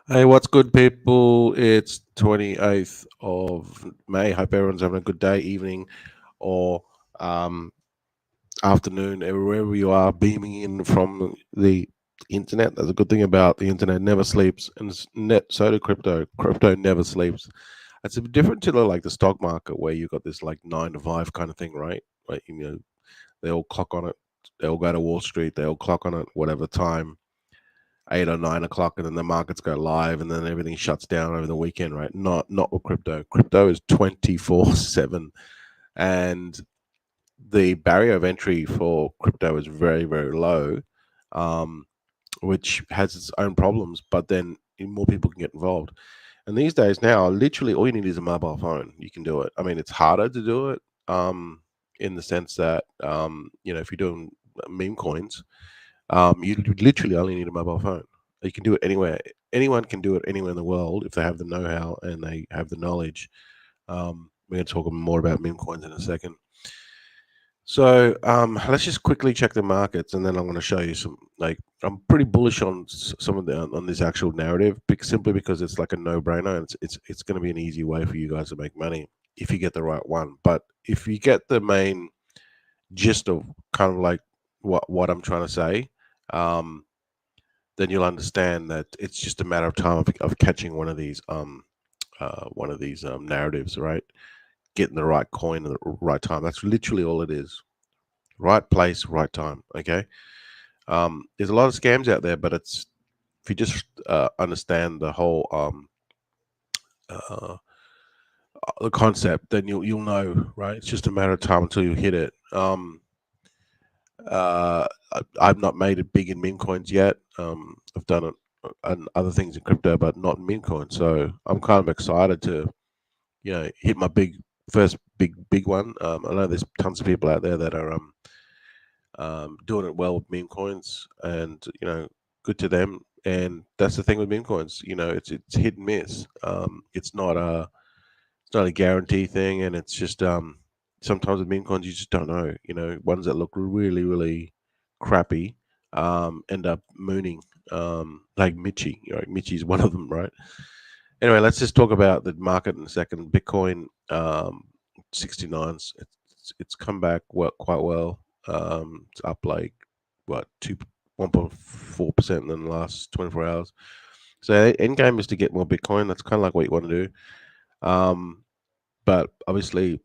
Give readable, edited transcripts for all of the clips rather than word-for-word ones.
Hey, what's good, people? It's 28th of May. Hope everyone's having a good day, evening, or um, afternoon, wherever you are, beaming in from the internet. That's a good thing about the internet. Never sleeps, and so do crypto. Crypto never sleeps. It's a bit different to like the stock market, where you got this like 9 to 5 kind of thing, right? Like they all clock on it. They all go to Wall Street. They all clock on it, whatever time 8 or 9 o'clock, and then the markets go live, and then everything shuts down over the weekend, right? Not with crypto. Crypto is 24/7, and the barrier of entry for crypto is very very low, um, which has its own problems. But then more people can get involved. And these days now, literally all you need is a mobile phone. You can do it. I mean, it's harder to do it, in the sense that if you're doing meme coins, you literally only need a mobile phone. You can do it anywhere. Anyone can do it anywhere in the world if they have the know-how and they have the knowledge. We're going to talk more about meme coins in a second. So let's just quickly check the markets, and then I'm going to show you some. Like, I'm pretty bullish on some of the on this actual narrative, simply because it's like a no-brainer, and it's going to be an easy way for you guys to make money if you get the right one. But if you get the main gist of kind of like what I'm trying to say, um, then you'll understand that it's just a matter of time of catching one of these narratives, right? Getting the right coin at the right time. That's literally all it is. Right place, right time. Okay. There's a lot of scams out there, but it's if you just understand uh, the concept, then you'll know, right? It's just a matter of time until you hit it. I've not made it big in meme coins yet. I've done it and other things in crypto, but not in meme coins. So I'm kind of excited to, hit my first big one. I know there's tons of people out there that are doing it well with meme coins, and good to them. And that's the thing with meme coins. It's hit and miss. It's not a guarantee thing, and it's just sometimes with meme coins you just don't know. Ones that look really really crappy end up mooning. Like Mitchy, Mitchy's one of them, right? Anyway, let's just talk about the market in a second. Bitcoin 69s. It's come back quite well. It's up like what 1.4% in the last 24 hours. So end game is to get more Bitcoin. That's kind of like what you want to do. But obviously,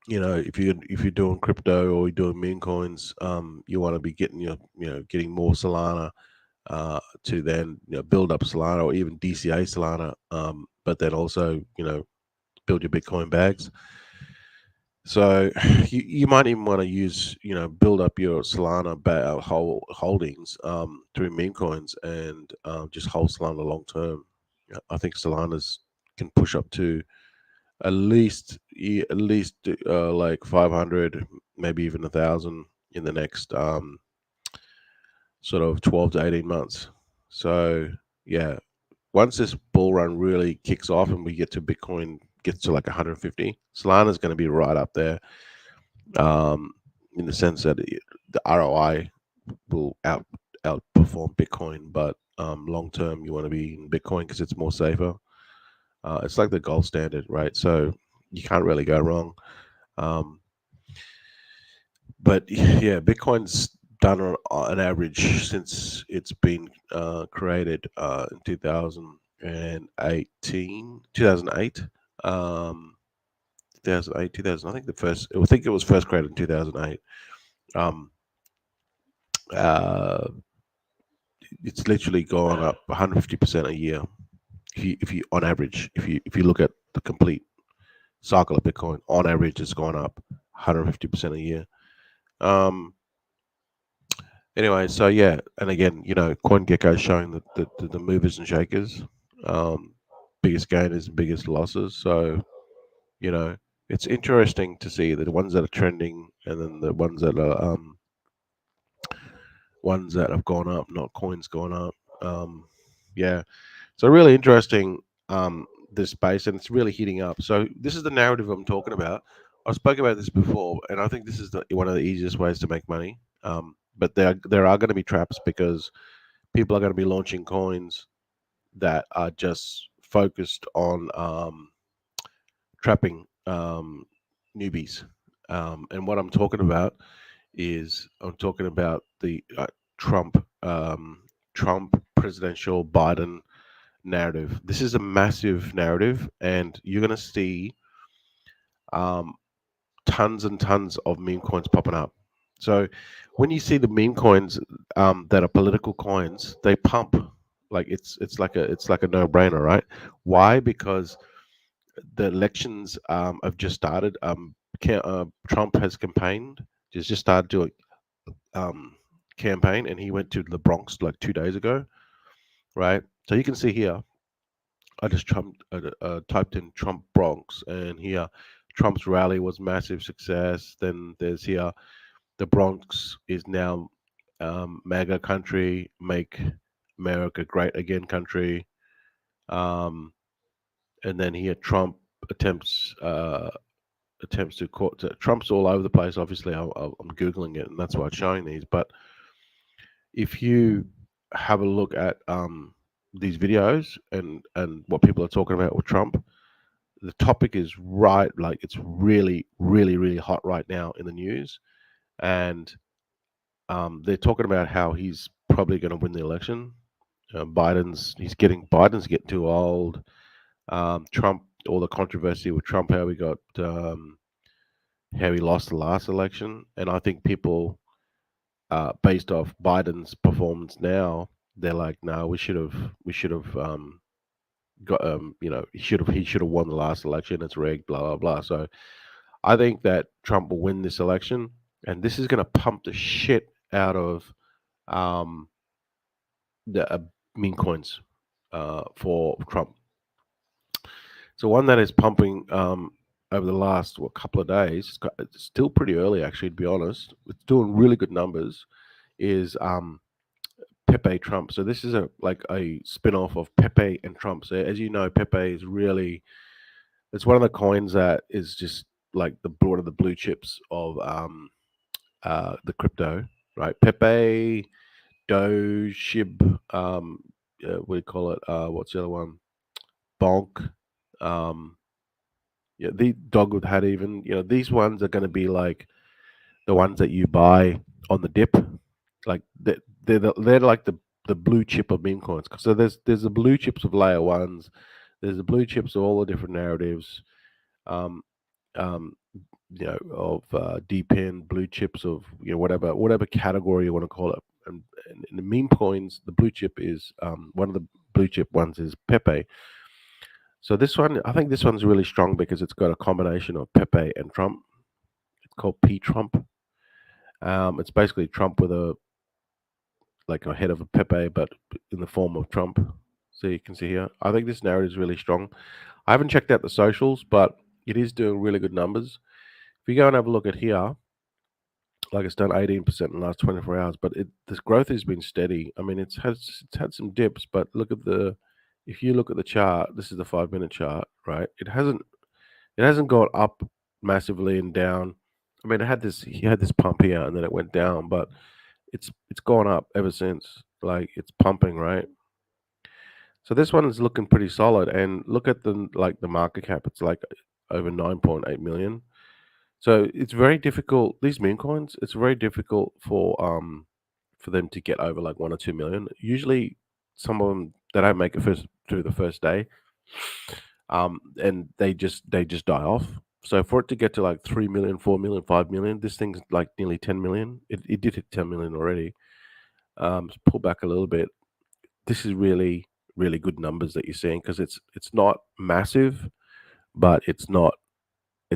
if you're doing crypto or you're doing meme coins, you want to be getting more Solana to then build up Solana or even DCA Solana, but then also build your Bitcoin bags. So you might even want to use build up your Solana holdings through meme coins and just hold Solana long term. I think Solana's can push up to at least like 500, maybe even 1,000 in the next sort of 12 to 18 months. So yeah, once this bull run really kicks off and we get to Bitcoin gets to like 150, Solana is going to be right up there, um, in the sense that the ROI will outperform Bitcoin. But long term, you want to be in Bitcoin because it's more safer. It's like the gold standard, right? So you can't really go wrong. Um, but yeah, Bitcoin's done on an average since it's been created in 2008. 2000. I think I think it was first created in 2008. Um, uh, it's literally gone up 150% a year. If you on average, if you look at the complete cycle of Bitcoin, on average, it's gone up 150% a year. Um, Anyway, so yeah, and again, CoinGecko is showing the movers and shakers, um, biggest gainers and biggest losses. So you know, it's interesting to see the ones that are trending and then the ones that have gone up, not coins gone up. Yeah, so really interesting, this space, and it's really heating up. So this is the narrative I'm talking about. I spoke about this before, and I think this is one of the easiest ways to make money. But there are going to be traps because people are going to be launching coins that are just focused on trapping newbies. And what I'm talking about is I'm talking about the Trump Trump presidential Biden narrative. This is a massive narrative, and you're going to see um, tons and tons of meme coins popping up. So when you see the meme coins that are political coins, they pump like it's like a no brainer, right? Why? Because the elections have just started. Trump has campaigned, just started doing um, campaign, and he went to the Bronx like 2 days ago, right? So you can see here, I just typed in Trump Bronx, and here Trump's rally was massive success. Then there's here the Bronx is now MAGA country, make America great again country. Um, and then here Trump attempts attempts to court. Trump's all over the place. Obviously, I'm googling it, and that's why it's showing these. But if you have a look at these videos and what people are talking about with Trump, the topic is right, like it's really, really, really hot right now in the news, and they're talking about how he's probably going to win the election. Biden's getting too old. Trump, all the controversy with Trump, how he lost the last election, and I think people, based off Biden's performance now, they're like, no, we should have got he should have won the last election. It's rigged, blah blah blah. So I think that Trump will win this election, and this is going to pump the shit out of um, the meme coins for Trump. So one that is pumping over the last couple of days, it's still pretty early actually, to be honest. It's doing really good numbers. Is Pepe Trump. So this is a spin-off of Pepe and Trump. So as you know, Pepe is really, it's one of the coins that is just like one of the blue chips of the crypto, right? Pepe, Doge, Shib, what do you call it? What's the other one? Bonk. Um, yeah, the dog with hat. Even these ones are going to be like the ones that you buy on the dip. Like they're like the blue chip of meme coins. So there's the blue chips of layer ones. There's the blue chips of all the different narratives. Um, um, of deep end blue chips of whatever category you want to call it. And in the meme coins, the blue chip is one of the blue chip ones is Pepe. So this one, I think this one's really strong because it's got a combination of Pepe and Trump. It's called P Trump. It's basically Trump with a head of a Pepe, but in the form of Trump. So you can see here. I think this narrative is really strong. I haven't checked out the socials, but it is doing really good numbers. If you go and have a look at here, like it's done 18% in the last 24 hours, but this growth has been steady. I mean, it's had some dips, but if you look at the chart, this is the 5 minute chart, right? It hasn't gone up massively and down. I mean, he had this pump here and then it went down, but it's gone up ever since. Like it's pumping, right? So this one is looking pretty solid. And look at the market cap. It's like over 9.8 million. So it's very difficult. These meme coins, it's very difficult for them to get over like 1 or 2 million. Usually, some of them they don't make it first through the first day, and they just die off. So for it to get to like 3 million, 4 million, 5 million, this thing's like nearly 10 million. It did hit 10 million already. Pull back a little bit. This is really really good numbers that you're seeing because it's not massive, but it's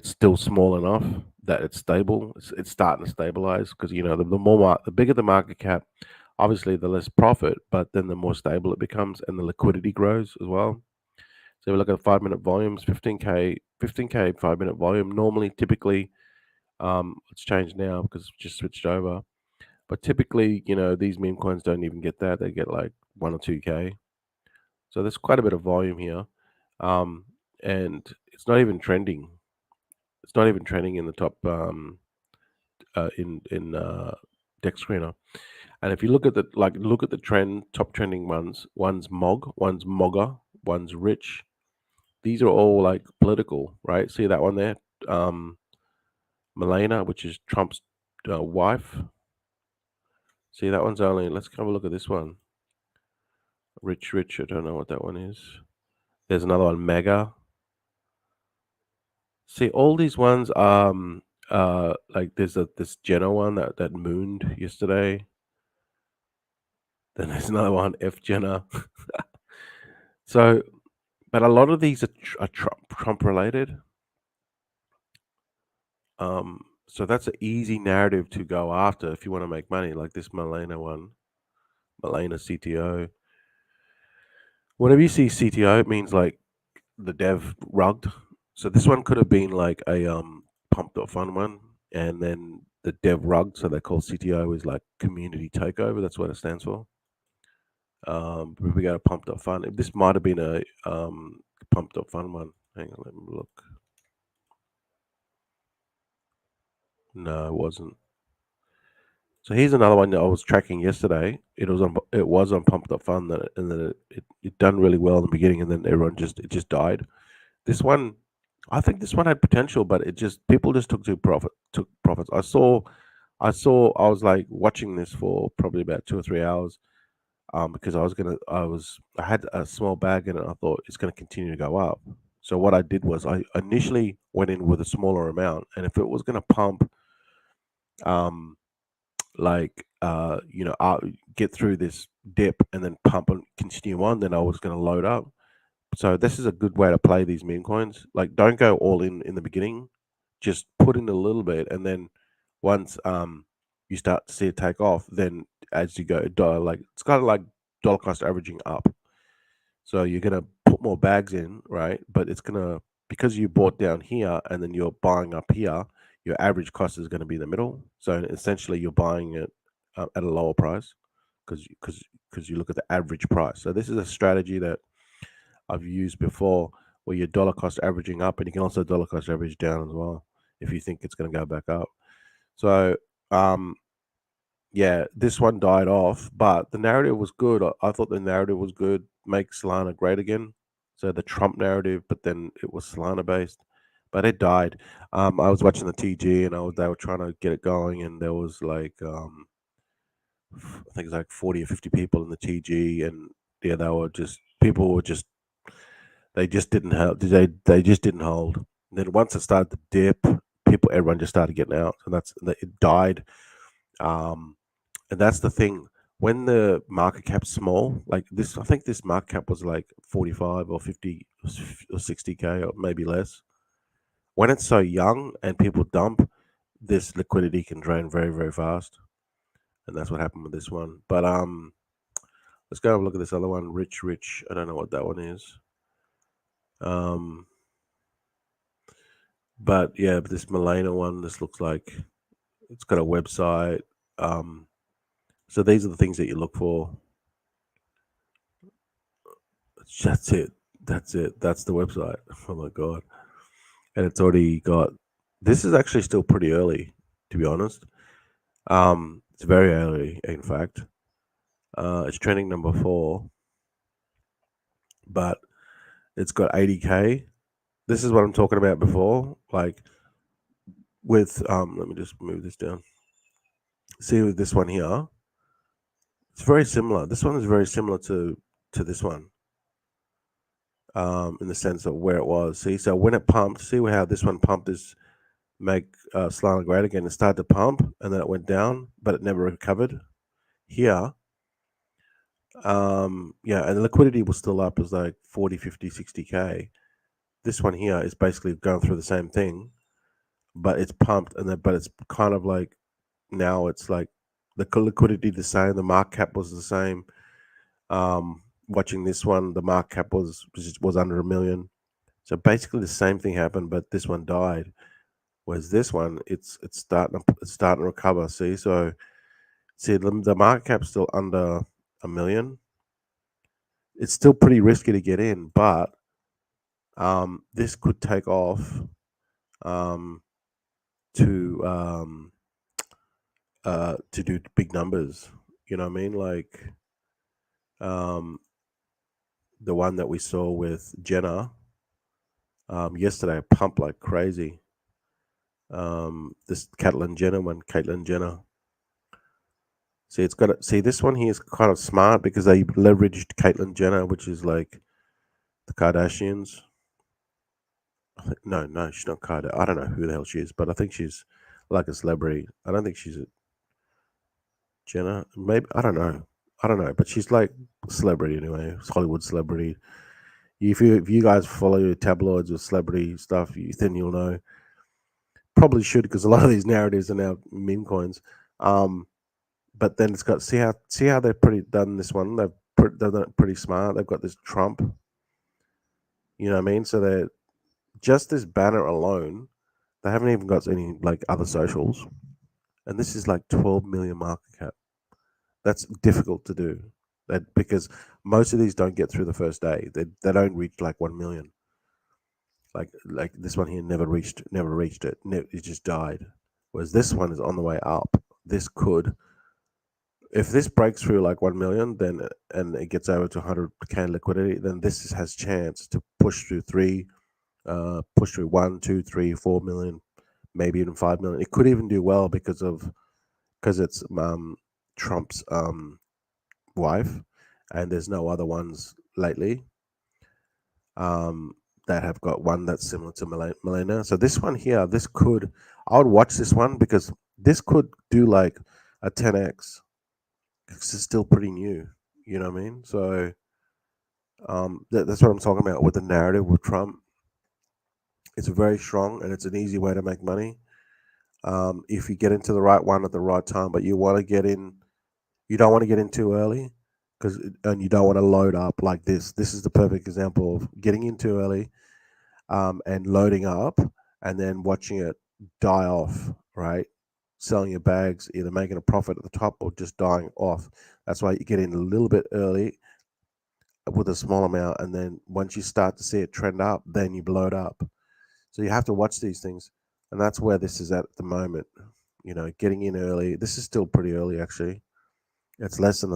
still small enough that it's stable. It's starting to stabilize because the bigger the market cap, obviously the less profit, but then the more stable it becomes and the liquidity grows as well. So we look at 5 minute volumes, 15k 5 minute volume. Normally, typically, it's changed now because it's just switched over. But typically, these meme coins don't even get that. They get like 1 or 2k. So there's quite a bit of volume here, um, and it's not even trending. It's not even trending in the top in deck screener. And if you look at the top trending ones, one's Mog, one's Mogger, one's Rich. These are all like political, right? See that one there, Melania, which is Trump's wife. See that one's only. Let's have a look at this one. Rich. I don't know what that one is. There's another one, Mega. See all these ones. Like there's this Jenna one that mooned yesterday. Then there's another one, F Jenna. So, but a lot of these are Trump related. So that's an easy narrative to go after if you want to make money, like this Melania one, Melania CTO. Whenever you see CTO, it means like the dev rugged. So this one could have been like a pump.fun one, and then the dev rugged. So they call CTO is like community takeover. That's what it stands for. If we go to pump.fun, this might have been a pump.fun one. Hang on, let me look. No, it wasn't. So here's another one that I was tracking yesterday. It was on Pump.Fun, and then it done really well in the beginning, and then it just died. This one, I think this one had potential, but people just took profits. I was like watching this for probably about 2 or 3 hours, because I had a small bag in it. I thought it's gonna continue to go up. So what I did was I initially went in with a smaller amount, and if it was gonna pump, um like get through this dip and then pump and continue on, then I was going to load up. So this is a good way to play these meme coins. Like, don't go all in the beginning, just put in a little bit, and then once you start to see it take off, then as you go, like it's kind of like dollar cost averaging up. So you're gonna put more bags in, right? But it's gonna, because you bought down here and then you're buying up here, your average cost is going to be in the middle. So essentially, you're buying it at a lower price because you look at the average price. So this is a strategy that I've used before, where you're dollar cost averaging up, and you can also dollar cost average down as well if you think it's going to go back up. So yeah, this one died off, but the narrative was good. I thought the narrative was good. Make Solana great again. So the Trump narrative, but then it was Solana based, but it died. I was watching the TG, and they were trying to get it going, and there was like I think it's like 40 or 50 people in the TG, and yeah, people were just they just didn't help. They just didn't hold. And then once it started to dip, everyone just started getting out, and it died. And that's the thing. When the market cap's small, like this, I think this market cap was like 45 or 50 or 60K or maybe less. When it's so young and people dump, this liquidity can drain very, very fast. And that's what happened with this one. But let's go have a look at this other one, Rich. I don't know what that one is. But yeah, this Melania one, this looks like it's got a website. So these are the things that you look for. That's it. That's the website. Oh my god. And it's already got, this is actually still pretty early, to be honest. It's very early, in fact. It's trending number 4, but it's got 80K. This is what I'm talking about before. Like with let me just move this down. See, with this one here, it's very similar. This one is very similar to this one. In the sense of where it was. See, so when it pumped, see how this one pumped is make Solana great again. It started to pump and then it went down, but it never recovered. Here, yeah, and the liquidity was still up. It was like 40, 50, 60K. This one here is basically going through the same thing, but it's pumped, but it's kind of like, now it's like the liquidity the same, the market cap was the same. Watching this one, the market cap was under 1 million. So basically the same thing happened, but this one died. Whereas this one, it's starting to recover. See, so the market cap's still under 1 million. It's still pretty risky to get in, but this could take off to to do big numbers. You know what I mean? Like um, the one that we saw with Jenna yesterday, pumped like crazy. This Caitlyn Jenner. See, it's got see this one here is kind of smart because they leveraged Caitlyn Jenner, which is like the Kardashians. No, she's not Kardashian. I don't know who the hell she is, but I think she's like a celebrity. I don't think she's a Jenner. Maybe I don't know, but she's like a celebrity anyway. It's Hollywood celebrity. If you guys follow your tabloids or celebrity stuff, then you'll know. Probably should because a lot of these narratives are now meme coins. Um, but then it's got see how they've pretty done this one. They've done it pretty smart. They've got this Trump. You know what I mean? So they're just this banner alone. They haven't even got any like other socials, and this is like 12 million market cap. That's difficult to do. That because most of these don't get through the first day. They don't reach like 1 million. Like this one here never reached it. It just died. Whereas this one is on the way up. This could, if this breaks through like 1 million, then and it gets over to 100K liquidity, then has chance to push through 1, 2, 3, 4 million, maybe even 5 million. It could even do well because it's Trump's wife, and there's no other ones lately um, that have got one that's similar to Melena. So this one here, I would watch this one because this could do like a 10x. It's still pretty new. You know what I mean? So that's what I'm talking about with the narrative with Trump. It's very strong and it's an easy way to make money if you get into the right one at the right time. But you want to get in. You don't want to get in too early and you don't want to load up like this. This is the perfect example of getting in too early and loading up and then watching it die off, right? Selling your bags, either making a profit at the top or just dying off. That's why you get in a little bit early with a small amount, and then once you start to see it trend up, then you load up. So you have to watch these things, and that's where this is at the moment. You know, getting in early. This is still pretty early, actually. It's less than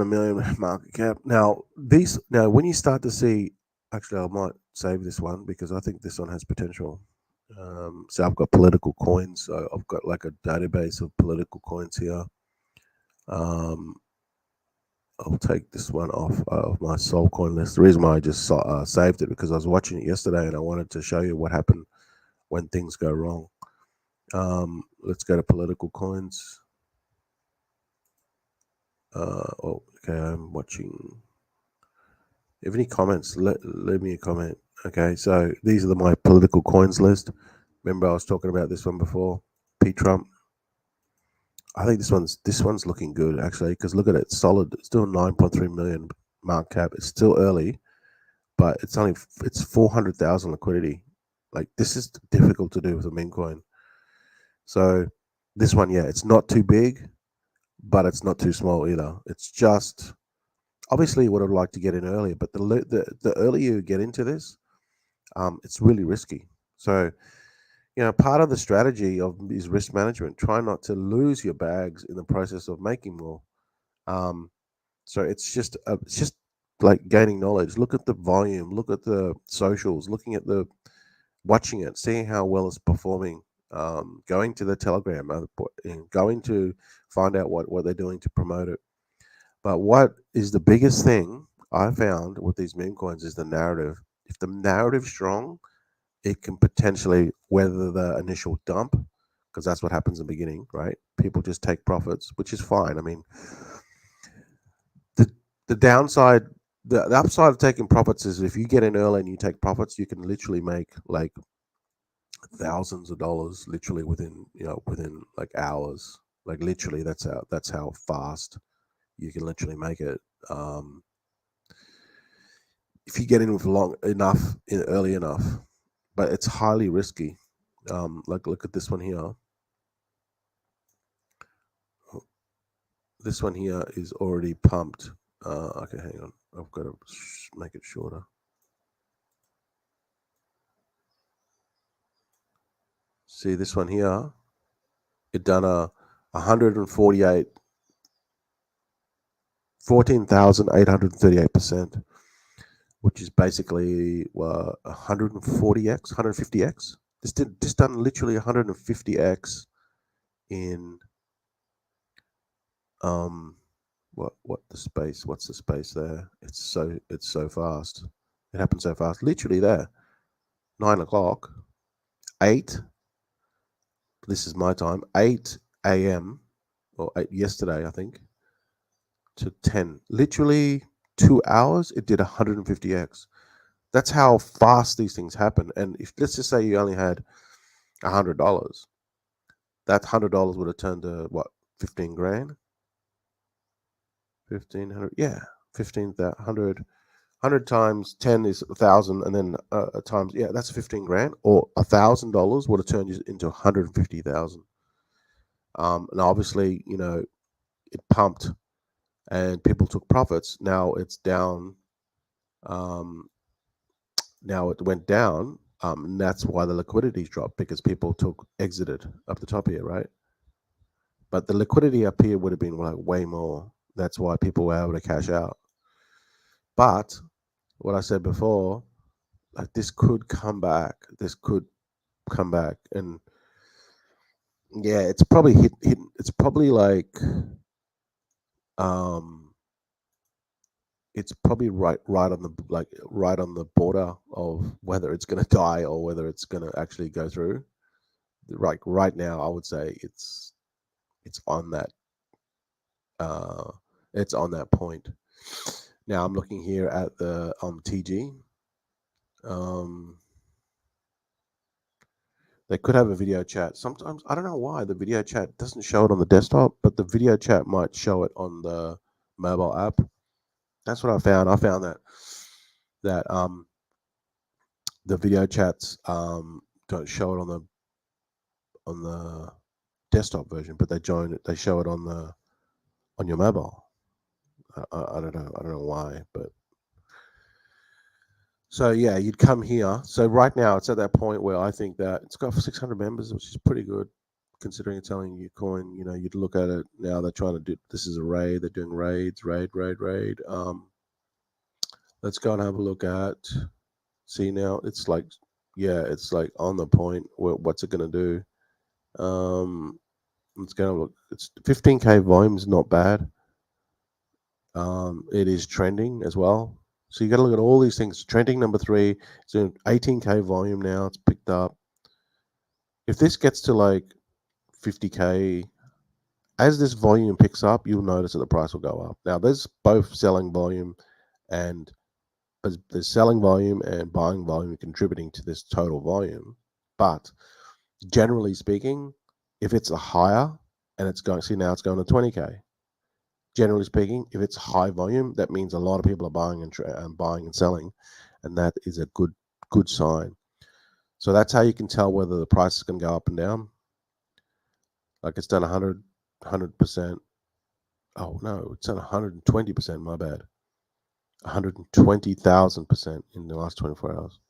a million market cap. Now when you start to see, actually, I might save this one because I think this one has potential. So I've got political coins. So I've got like a database of political coins here. Um, I'll take this one off of my Soul Coin list. The reason why I just saved it because I was watching it yesterday and I wanted to show you what happened when things go wrong. Let's go to political coins. Okay, I'm watching. If any comments, leave me a comment. Okay, so these are my political coins list. Remember, I was talking about this one before. P Trump. I think this one's looking good actually because look at it, it's solid. It's still 9.3 million market cap. It's still early, but it's 400,000 liquidity. Like this is difficult to do with a meme coin. So this one, yeah, it's not too big, but it's not too small either. It's just obviously what I'd like to get in earlier, but the earlier you get into this, it's really risky. So part of the strategy is risk management. Try not to lose your bags in the process of making more. Um, so it's just like gaining knowledge. Look at the volume. Look at the socials. Looking at the watching it, seeing how well it's performing. Going to the Telegram, and going to find out what they're doing to promote it. But what is the biggest thing I found with these meme coins is the narrative. If the narrative's strong, it can potentially weather the initial dump because that's what happens in the beginning, right? People just take profits, which is fine. I mean, the the downside, the upside of taking profits is if you get in early and you take profits, you can literally make like thousands of dollars literally within like hours. Like literally, that's how fast you can literally make it. Um, if you get in with long enough, early enough, but it's highly risky. Like look at this one here. This one here is already pumped. Okay, hang on. I've got to make it shorter. See this one here? it done a 148 14,838%, which is basically 140x, 150x. This done literally 150x in what's the space there? It's so fast. It happened so fast. Literally there, 9 o'clock, 8. This is my time, 8 a.m. or 8 yesterday, I think, to 10. Literally 2 hours, it did 150x. That's how fast these things happen. And if let's just say you only had $100, that $100 would have turned to what, 15 grand? 1500, yeah, 15,100. 100 times 10 is 1,000, and then times, yeah, that's 15 grand, or $1,000 would have turned you into 150,000. And obviously, it pumped and people took profits. Now it's down. Now it went down, and that's why the liquidity's dropped, because people exited up the top here, right? But the liquidity up here would have been like way more. That's why people were able to cash out. But what I said before, like, this could come back. This could come back, and yeah, it's probably hit. It's probably like, it's probably right on the border of whether it's going to die or whether it's going to actually go through. Like right now, I would say it's on that. It's on that point. Now I'm looking here at the TG. They could have a video chat. Sometimes I don't know why the video chat doesn't show it on the desktop, but the video chat might show it on the mobile app. That's what I found. I found that the video chats don't show it on the desktop version, but they show it on your mobile. I don't know. I don't know why, but so yeah, you'd come here. So right now it's at that point where I think that it's got 600 members, which is pretty good considering it's selling Ucoin. You'd look at it now. They're trying to do, this is a raid. They're doing raid. Let's go and have a look at. See now, it's like, yeah, it's like on the point. What's it gonna do? Let's go and look. It's 15K volume is not bad. It is trending as well. So you got to look at all these things. Trending number 3, it's an 18K volume now. It's picked up. If this gets to like 50K, as this volume picks up, you'll notice that the price will go up. Now there's both selling volume and there's selling volume and buying volume contributing to this total volume. But generally speaking, if it's a higher and it's going, see now it's going to 20K. Generally speaking, if it's high volume, that means a lot of people are buying and selling, and that is a good sign. So that's how you can tell whether the price is going to go up and down. Like it's done 100%. Oh no, it's done 120%. My bad. 120,000% in the last 24 hours.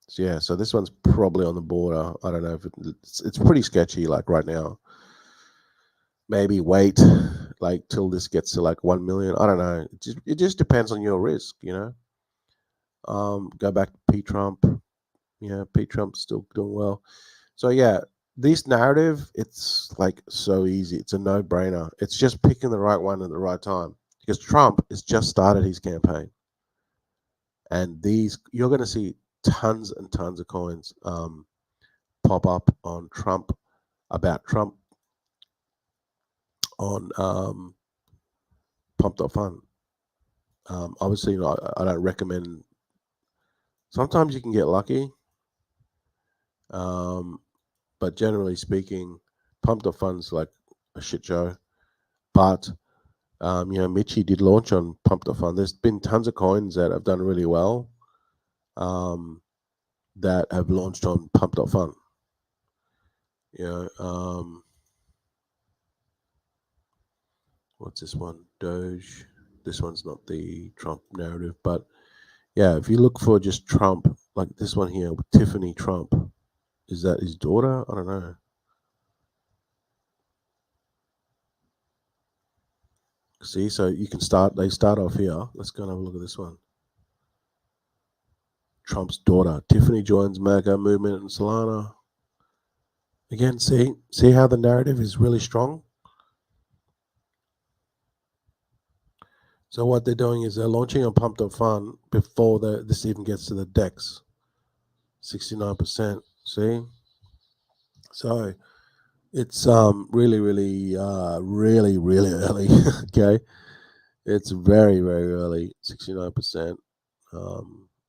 So yeah, so this one's probably on the border. I don't know if it's pretty sketchy. Like right now. Maybe wait like till this gets to like 1 million. I don't know. It just depends on your risk, Go back to Pete Trump. Yeah, Pete Trump's still doing well. So yeah, this narrative, it's like so easy. It's a no-brainer. It's just picking the right one at the right time, because Trump has just started his campaign, and you're going to see tons and tons of coins pop up on Trump, about Trump, on Pump.fun. Obviously, I don't recommend. Sometimes you can get lucky, but generally speaking, Pump.fun's like a shit show. But Mitchie did launch on Pump.fun. There's been tons of coins that have done really well, that have launched on Pump.fun. What's this one? Doge. This one's not the Trump narrative, but yeah, if you look for just Trump, like this one here with Tiffany Trump, Is that his daughter? I don't know. See, so you can start. They start off here. Let's go and have a look at this one. Trump's daughter, Tiffany, joins MAGA movement in Solana. Again, see how the narrative is really strong. So what they're doing is they're launching a pumped up fund before this even gets to the DEX. 69%. See, so it's really really early. Okay, it's very early. 69%.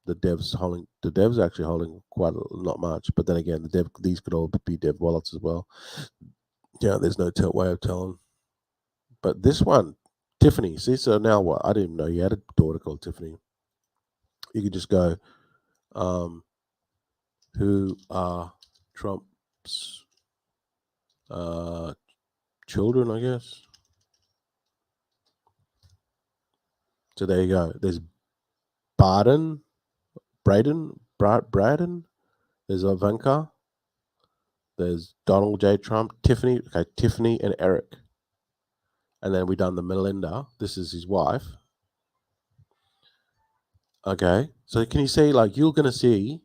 The devs actually holding not much, but then again, these could all be dev wallets as well. Yeah, there's no way of telling. But this one, Tiffany, see, so now what? I didn't even know you had a daughter called Tiffany. You could just go, who are Trump's children, I guess. So there you go. There's Braden. There's Ivanka. There's Donald J. Trump, Tiffany. Okay, Tiffany and Eric. And then we done the Melinda. This is his wife. Okay, so can you see, like, you're gonna see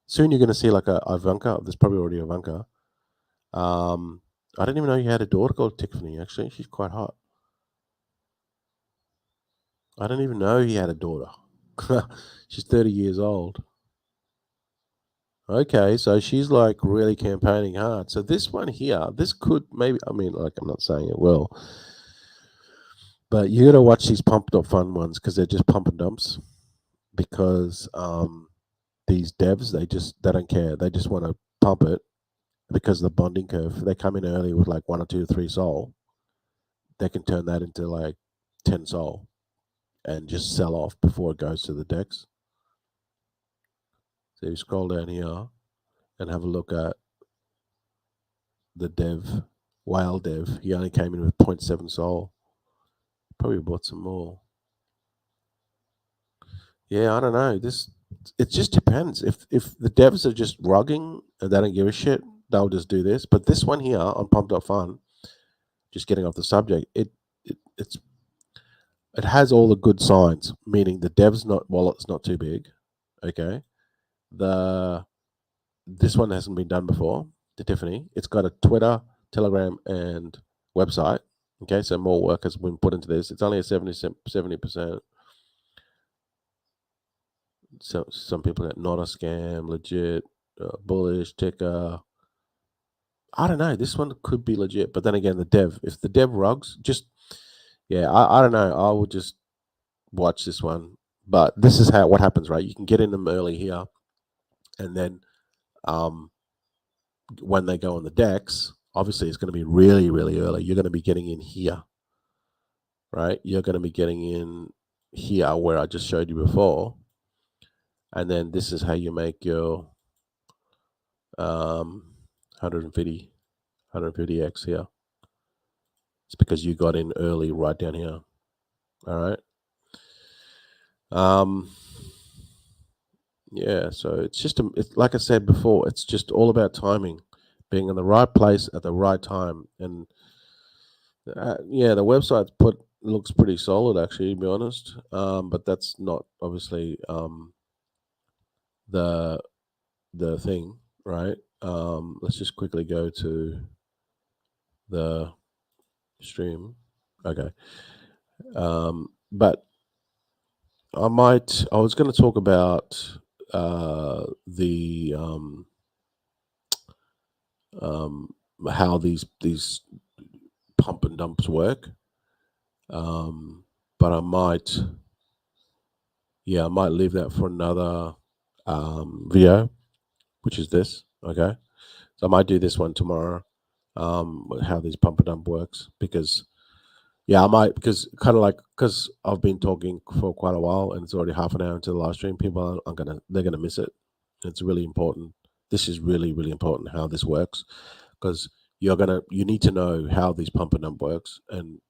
soon? You're gonna see like a Ivanka. There's probably already Ivanka. I didn't even know you had a daughter called Tiffany. Actually, she's quite hot. I didn't even know he had a daughter. She's 30 years old. Okay, so she's like really campaigning hard. So this one here, this could maybe, I mean, like, I'm not saying it will, but you got to watch these pumped up fun ones because they're just pump and dumps. Because these devs, they don't care. They just want to pump it because of the bonding curve. They come in early with like 1 or 2 or 3 SOL. They can turn that into like 10 SOL and just sell off before it goes to the DEX. So you scroll down here and have a look at the dev, Whale Dev. He only came in with 0.7 SOL. Probably bought some more. Yeah, I don't know. It just depends. If the devs are just rugging and they don't give a shit, they'll just do this. But this one here on Pump.Fun, just getting off the subject, it has all the good signs, meaning the wallet's not too big. Okay. This one hasn't been done before, the Tiffany. It's got a Twitter, Telegram, and website. Okay, so more work has been put into this. It's only a 70%. So some people that not a scam, legit, bullish, ticker. I don't know. This one could be legit, but then again, if the dev rugs, I don't know. I would just watch this one. But this is what happens, right? You can get in them early here, and then when they go on the DEX, obviously it's going to be really early. You're going to be getting in here, right? You're going to be getting in here where I just showed you before. And then this is how you make your 150x here. It's because you got in early right down here. All right. Yeah, so it's like I said before, it's just all about timing, being in the right place at the right time. And yeah, the website's looks pretty solid, actually, to be honest. But that's not obviously the thing, right? Let's just quickly go to the stream. Okay. But I was going to talk about the how these pump and dumps work. But I might leave that for another video, which is this. Okay, so I might do this one tomorrow. How these pump and dump works, because I might, because I've been talking for quite a while and it's already half an hour into the live stream. People they're gonna miss it. It's really important. This is really important how this works, because you need to know how these pump and dump works, and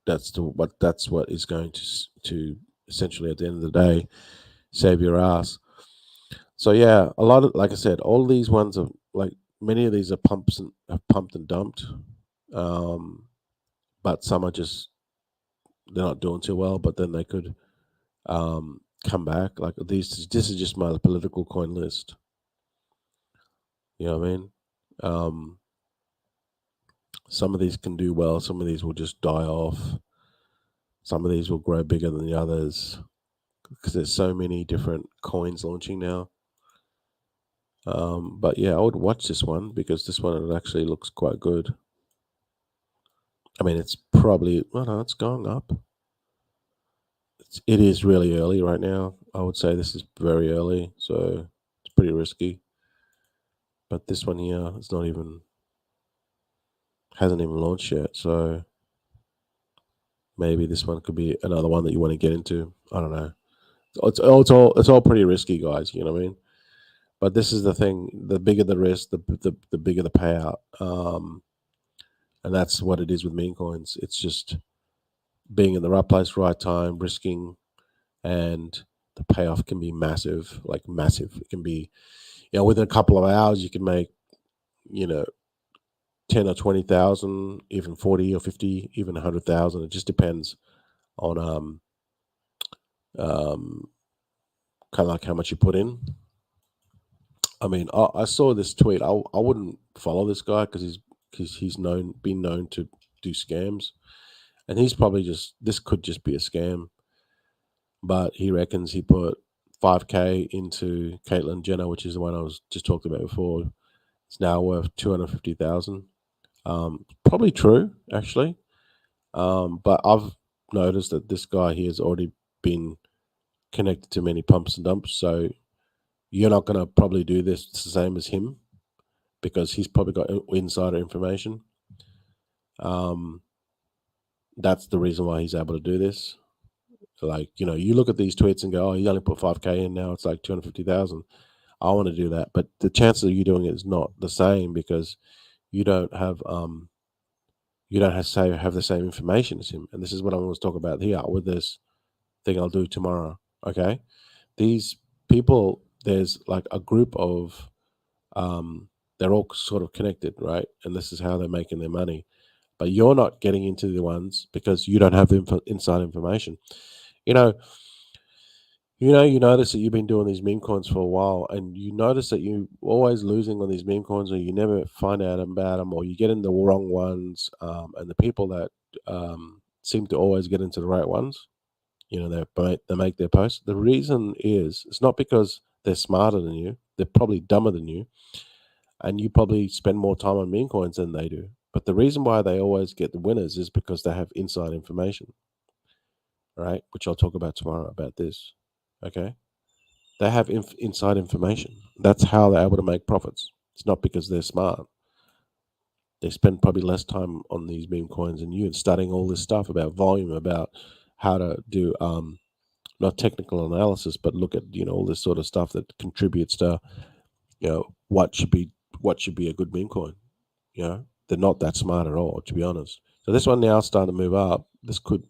that's what is going to essentially, at the end of the day, save your ass. So yeah, a lot of, like I said, all these ones are like, many of these are pumps and have pumped and dumped, um, but some are just, they're not doing too well. But then they could come back. Like these, this is just my political coin list. You know what I mean? Um, some of these can do well. Some of these will just die off. Some of these will grow bigger than the others because there's so many different coins launching now. But yeah, I would watch this one because this one, it actually looks quite good. I mean, it's probably, well, no, it's going up. It is really early right now. I would say this is very early, so it's pretty risky. But this one here, it's not even, hasn't even launched yet. So maybe this one could be another one that you want to get into. I don't know. It's all pretty risky, guys. You know what I mean? But this is the thing: the bigger the risk, the bigger the payout. And that's what it is with meme coins. It's just being in the right place, right time, risking, and the payoff can be massive, like massive. It can be, within a couple of hours, you can make, you know, 10 or 20,000, even 40 or 50, even 100,000. It just depends on kind of like how much you put in. I mean, I saw this tweet. I wouldn't follow this guy because he's been known to do scams, and he's probably just, this could just be a scam. But he reckons he put 5K into Caitlyn Jenner, which is the one I was just talked about before. It's now worth 250,000. Probably true, actually. But I've noticed that this guy here has already been connected to many pumps and dumps, so you're not going to probably do this the same as him because he's probably got insider information. That's the reason why he's able to do this. Like, you look at these tweets and go, oh, he only put 5K in, now it's like 250,000. I want to do that. But the chances of you doing it is not the same because you don't have have the same information as him. And this is what I want to talk about here with this thing I'll do tomorrow. Okay. These people, there's like a group of they're all sort of connected, right? And this is how they're making their money. But you're not getting into the ones because you don't have the inside information. You know, you notice that you've been doing these meme coins for a while, and you notice that you always losing on these meme coins, or you never find out about them, or you get in the wrong ones. And the people that seem to always get into the right ones, they make their posts. The reason is it's not because they're smarter than you; they're probably dumber than you, and you probably spend more time on meme coins than they do. But the reason why they always get the winners is because they have inside information, right? Which I'll talk about tomorrow about this. Okay. They have inside information. That's how they're able to make profits. It's not because they're smart. They spend probably less time on these meme coins than you and studying all this stuff about volume, about how to do not technical analysis, but look at all this sort of stuff that contributes to what should be a good meme coin. They're not that smart at all, to be honest. So this one now is starting to move up. This could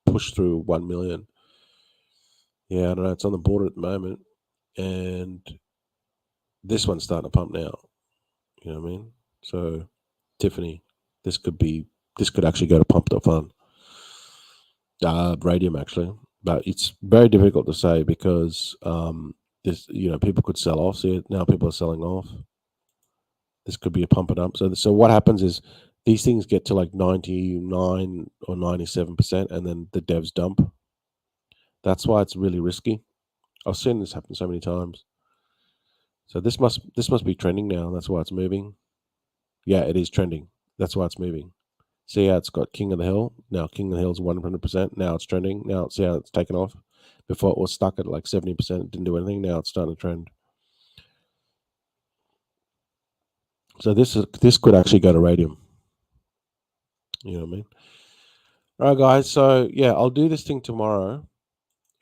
push through 1 million. Yeah, I don't know. It's on the border at the moment, and this one's starting to pump now. You know what I mean? So, Tiffany, this could actually go to pump.fun. Radium actually, but it's very difficult to say because this people could sell off. See, now people are selling off. This could be a pump it up. So what happens is these things get to like 99 or 97%, and then the devs dump. That's why it's really risky. I've seen this happen so many times. So this must be trending now. That's why it's moving. Yeah, it is trending. That's why it's moving. See how it's got King of the Hill? Now King of the Hill's 100%. Now it's trending. Now see how it's taken off? Before it was stuck at like 70%, didn't do anything. Now it's starting to trend. So this could actually go to Radium. You know what I mean? All right, guys. So yeah, I'll do this thing tomorrow.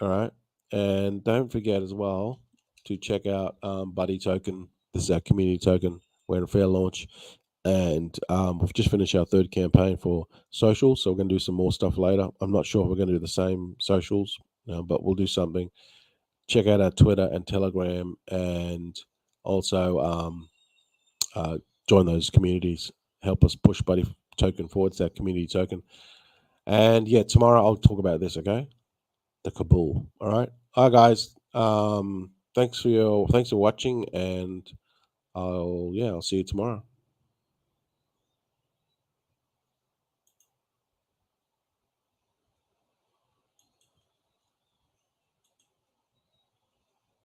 All right, and don't forget as well to check out Buddy Token. This is our community token. We're in a fair launch, and we've just finished our third campaign for socials. So we're going to do some more stuff later. I'm not sure if we're going to do the same socials, but we'll do something. check out our Twitter and Telegram, and also join those communities. Help us push Buddy Token forward to that community token. And yeah, tomorrow I'll talk about this. Okay, the Kabul. All right, guys. Thanks for watching, and I'll see you tomorrow.